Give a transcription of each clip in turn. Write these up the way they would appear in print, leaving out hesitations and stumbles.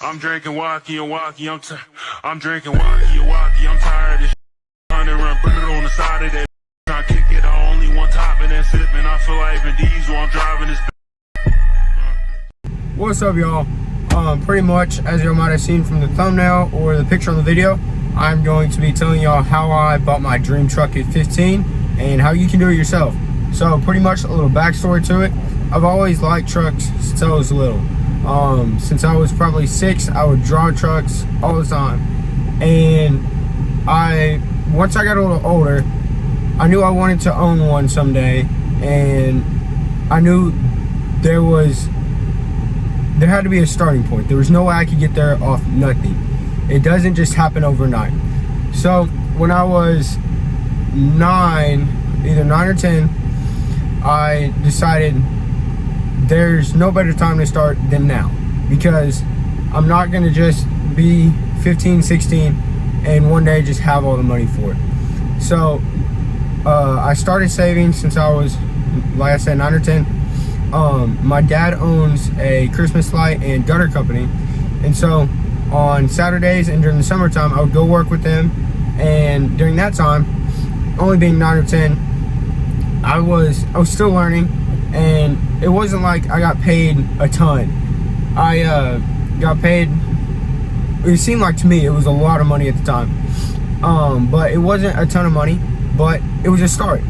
I'm drinking walkie and walkie. I'm drinking walkie and walkie. I'm tired of this. Hundred run, put it on the side of that. Trying to kick it. I only one top and that's it, man. I feel like Vin Diesel. I'm driving this. What's up, y'all? Pretty much as you might have seen from the thumbnail or the picture on the video, I'm going to be telling y'all how I bought my dream truck at 15 and how you can do it yourself. So pretty much a little backstory to it. I've always liked trucks since I was little. Since I was probably 6, I would draw trucks all the time. And once I got a little older, I knew I wanted to own one someday, and I knew there had to be a starting point. There was no way I could get there off nothing. It doesn't just happen overnight. So when I was either 9 or 10, I decided there's no better time to start than now, because I'm not going to just be 15, 16 and one day just have all the money for it. So I started saving since I was, like I said, 9 or 10. My dad owns a Christmas light and gutter company, and so on Saturdays and during the summertime I would go work with them. And during that time, only being 9 or 10, I was still learning, and it wasn't like I got paid a ton. I got paid, it seemed like to me it was a lot of money at the time, but it wasn't a ton of money, but it was a start.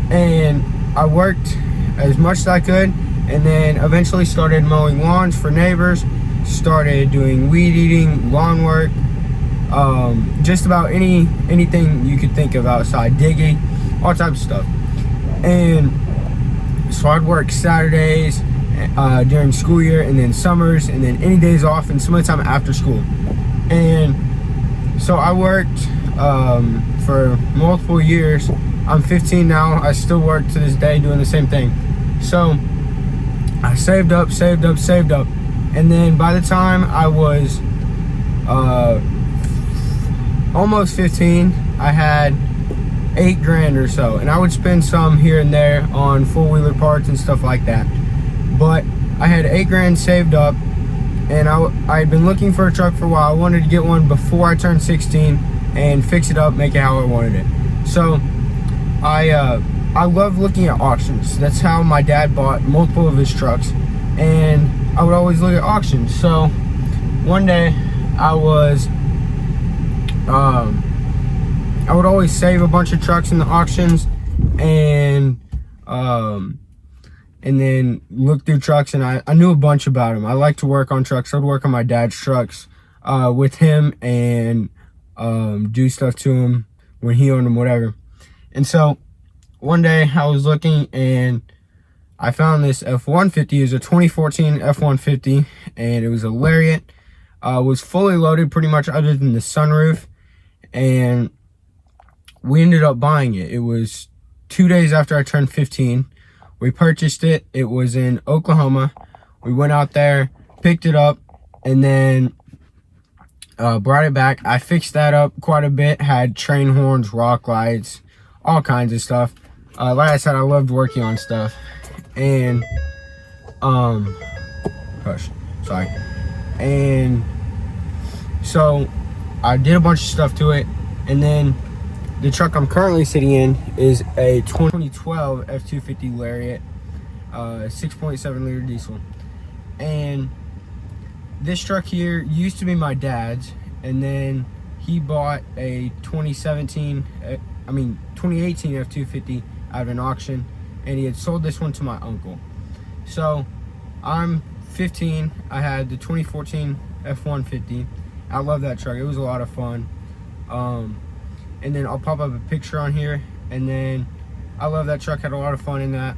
And I worked as much as I could, and then eventually started mowing lawns for neighbors, started doing weed eating, lawn work, just about anything you could think of outside, digging, all types of stuff. And so I'd work Saturdays during school year, and then summers, and then any days off, and some of the time after school. And so I worked for multiple years. I'm 15 now. I still work to this day doing the same thing. So I saved up, and then by the time I was almost 15, I had $8,000 or so, and I would spend some here and there on four-wheeler parts and stuff like that. But I had $8,000 saved up, and I had been looking for a truck for a while. I wanted to get one before I turned 16 and fix it up, make it how I wanted it. So I love looking at auctions. That's how my dad bought multiple of his trucks, and I would always look at auctions. So one day I would always save a bunch of trucks in the auctions, and then look through trucks, and I knew a bunch about them. I like to work on trucks. I'd work on my dad's trucks with him, and do stuff to him when he owned them, whatever. And so one day I was looking, and I found this F-150. It was a 2014 F-150, and it was a Lariat. It was fully loaded pretty much other than the sunroof, and we ended up buying it. It was 2 days after I turned 15. We purchased it. It was in Oklahoma. We went out there, picked it up, and then brought it back. I fixed that up quite a bit. Had train horns, rock lights, all kinds of stuff. Like I said, I loved working on stuff. And and so I did a bunch of stuff to it, and then the truck I'm currently sitting in is a 2012 F-250 Lariat, 6.7 liter diesel. And this truck here used to be my dad's, and then he bought a 2018 F-250 out of an auction, and he had sold this one to my uncle. So I'm 15. I had the 2014 F-150. I love that truck. It was a lot of fun. And then I'll pop up a picture on here, and then I love that truck. Had a lot of fun in that,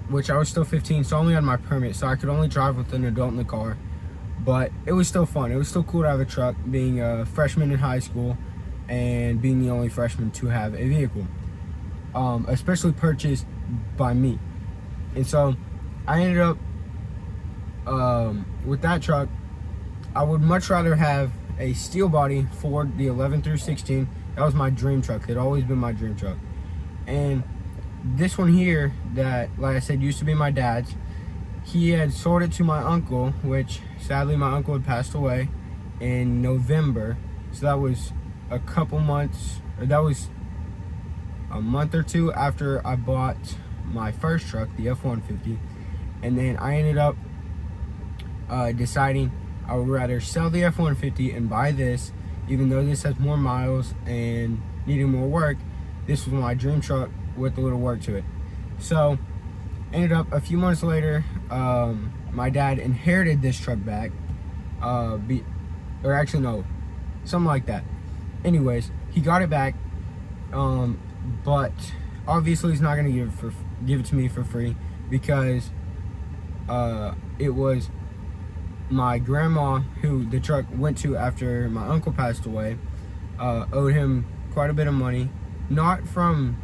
which I was still 15, so I only had my permit, so I could only drive with an adult in the car. But it was still fun. It was still cool to have a truck, being a freshman in high school and being the only freshman to have a vehicle, especially purchased by me. And so I ended up with that truck. I would much rather have a steel body Ford, the 11 through 16. That was my dream truck. It had always been my dream truck. And this one here that, like I said, used to be my dad's, he had sold it to my uncle, which sadly my uncle had passed away in November, so that was a couple months, or that was a month or two after I bought my first truck, the F-150. And then I ended up deciding I would rather sell the F-150 and buy this, even though this has more miles and needing more work. This was my dream truck with a little work to it. So ended up a few months later, my dad inherited this truck back, or actually no, something like that. Anyways, he got it back, but obviously he's not gonna give it to me for free, because it was my grandma, who the truck went to after my uncle passed away, owed him quite a bit of money. Not from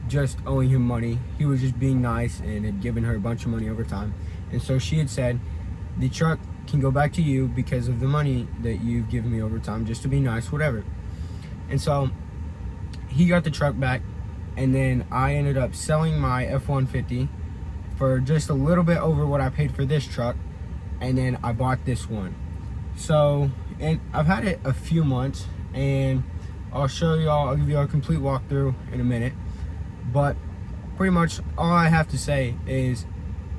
just owing him money, he was just being nice and had given her a bunch of money over time. And so she had said, the truck can go back to you because of the money that you've given me over time, just to be nice, whatever. And so he got the truck back, and then I ended up selling my F-150 for just a little bit over what I paid for this truck, and then I bought this one. So, and I've had it a few months, and I'll show y'all, I'll give you a complete walkthrough in a minute. But pretty much all I have to say is,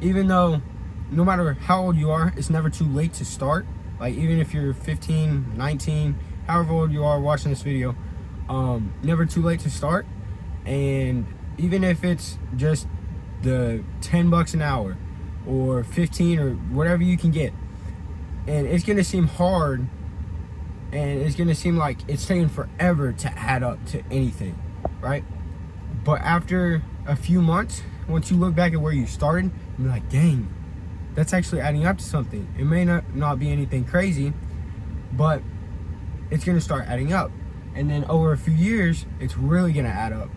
even though no matter how old you are, it's never too late to start. Like, even if you're 15, 19, however old you are watching this video, never too late to start. And even if it's just the 10 bucks an hour or 15 or whatever you can get, and it's gonna seem hard, and it's gonna seem like it's taking forever to add up to anything, right? But after a few months, once you look back at where you started, you're like, dang, that's actually adding up to something. It may not be anything crazy, but it's gonna start adding up. And then over a few years, it's really gonna add up.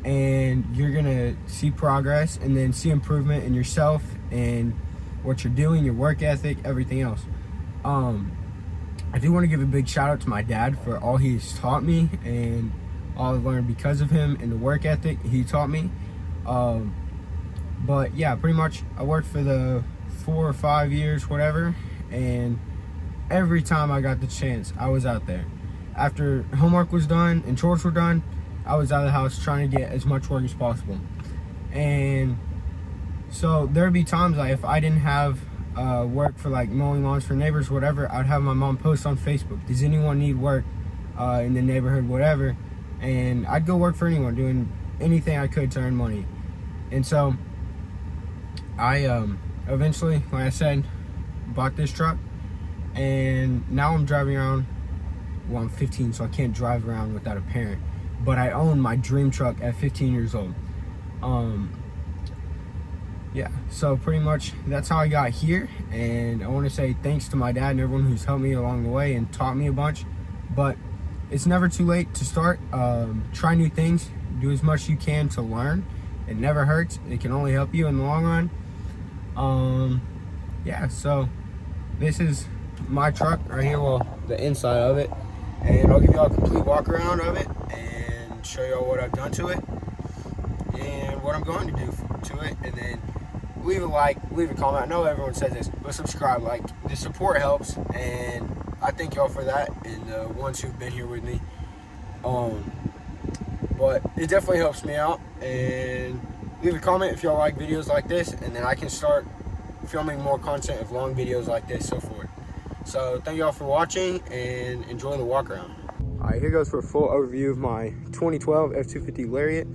And you're gonna see progress, and then see improvement in yourself and what you're doing, your work ethic, everything else. I do want to give a big shout out to my dad for all he's taught me and all I've learned because of him, and the work ethic he taught me. But yeah, pretty much I worked for the 4 or 5 years, whatever, and every time I got the chance, I was out there. After homework was done and chores were done, I was out of the house trying to get as much work as possible. And so there'd be times like if I didn't have work for like mowing lawns for neighbors, whatever, I'd have my mom post on Facebook, does anyone need work in the neighborhood, whatever. And I'd go work for anyone, doing anything I could to earn money. And so I eventually, like I said, bought this truck, and now I'm driving around. Well, I'm 15, so I can't drive around without a parent, but I own my dream truck at 15 years old. Yeah, so pretty much that's how I got here, and I want to say thanks to my dad and everyone who's helped me along the way and taught me a bunch. But it's never too late to start. Try new things, do as much as you can to learn. It never hurts. It can only help you in the long run. Yeah, so this is my truck right here, well, the inside of it, and I'll give y'all a complete walk around of it and show y'all what I've done to it and what I'm going to do to it. And then leave a like, leave a comment. I know everyone says this, but subscribe. Like, the support helps, and I thank y'all for that, and the ones who've been here with me. But it definitely helps me out. And leave a comment if y'all like videos like this, and then I can start filming more content of long videos like this, so forth. So thank y'all for watching, and enjoy the walk around. Alright, here goes for a full overview of my 2012 F-250 Lariat.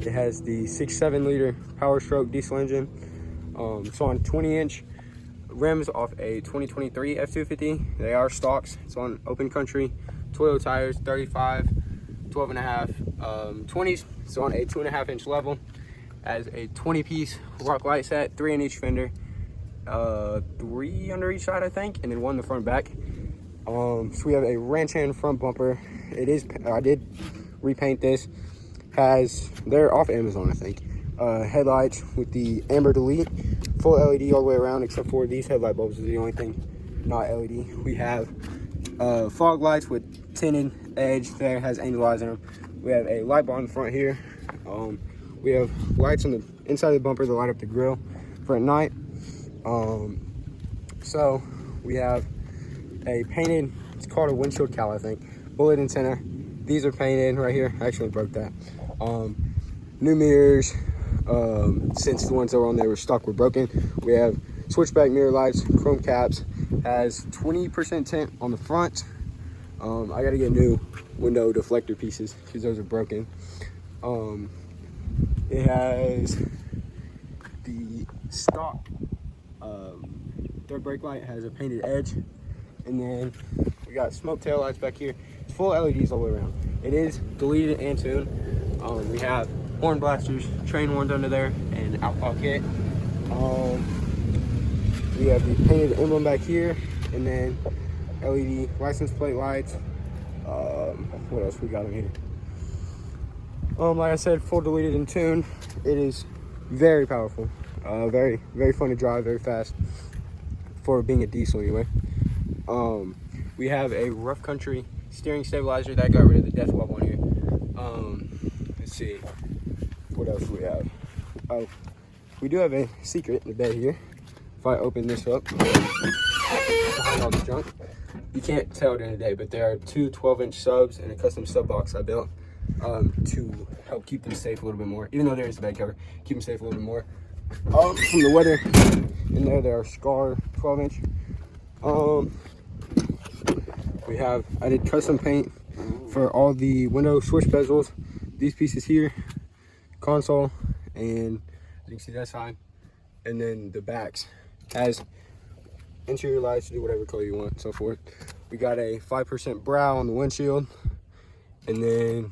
It has the 6.7 liter Power Stroke diesel engine. It's on 20-inch rims off a 2023 F-250. They are stocks. It's on open country Toyota tires, 35, 12 and a half, 20s. It's on a 2.5-inch level. Has a 20-piece rock light set, 3 in each fender, 3 under each side, I think, and then 1 in the front and back. So we have a ranch hand front bumper. It is, I did repaint this. They're off Amazon, I think. Headlights with the Amber Delete, full LED all the way around, except for these headlight bulbs is the only thing not LED. We have fog lights with tinted edge there, has angel eyes in them. We have a light bar in the front here. We have lights on the inside of the bumper that light up the grill for at night. So we have a painted, it's called a windshield cowl, I think. Bullet in center. These are painted right here. I actually broke that. New mirrors, since the ones that were on there were stuck, were broken. We have switchback mirror lights, chrome caps, has 20% tint on the front. I gotta get new window deflector pieces because those are broken. It has the stock third brake light has a painted edge, and then we got smoke tail lights back here. It's full LEDs all the way around. It is deleted and tuned. We have horn blasters, train horns under there, and outlaw kit. We have the painted emblem back here, and then LED license plate lights. What else we got in here? Like I said, full deleted and tuned. It is very powerful, very fun to drive, very fast for being a diesel anyway. We have a rough country steering stabilizer that got rid of the death wobble on here. Let's see, what else do we have? Oh, we do have a secret in the bed here. If I open this up, behind all the junk, you can't tell during the day, but there are two 12-inch subs and a custom sub box I built to help keep them safe a little bit more. Even though there is a bed cover, keep them safe a little bit more from the weather. In there are Scar 12-inch. I did custom paint for all the window switch bezels. These pieces here, console, and you can see that side, and then the backs has interior lights to do whatever color you want, so forth. We got a 5% brow on the windshield, and then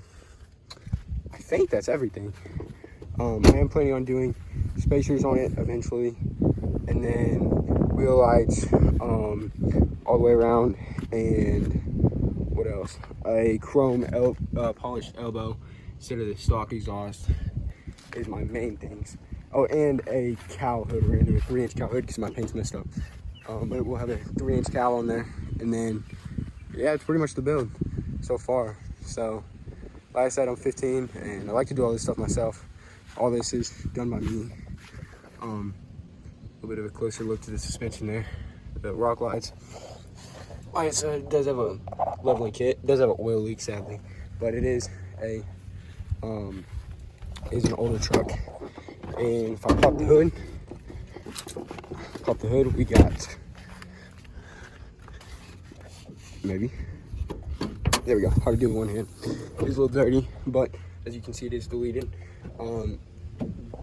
I think that's everything. I am planning on doing spacers on it eventually, and then wheel lights all the way around, and what else? A chrome polished elbow instead of the stock exhaust is my main things. Oh, and a cowl hood. We're gonna do a 3-inch cowl hood because my paint's messed up. But we'll have a 3-inch cowl on there, and then yeah, it's pretty much the build so far. So like I said, I'm 15 and I like to do all this stuff myself. All this is done by me. A little bit of a closer look to the suspension there, the rock lights. Like I said, it does have a leveling kit. It does have an oil leak, sadly, but it is an older truck. And if I pop the hood, we got, maybe, there we go, hard to do with one hand. It's a little dirty, but as you can see, it is deleted.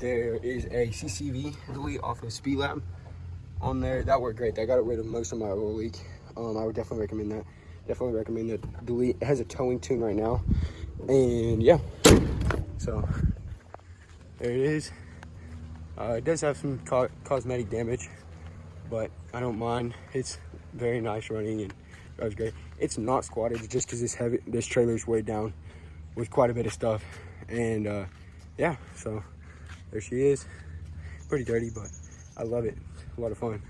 There is a CCV delete off of Speedlab on there. That worked great. That got rid of most of my oil leak. I would definitely recommend that. Definitely recommend the delete. It has a towing tune right now, and yeah, so there it is. It does have some cosmetic damage, but I don't mind. It's very nice running and drives great. It's not squatted just because this trailer's weighed down with quite a bit of stuff, and yeah, so there she is. Pretty dirty, but I love it. A lot of fun.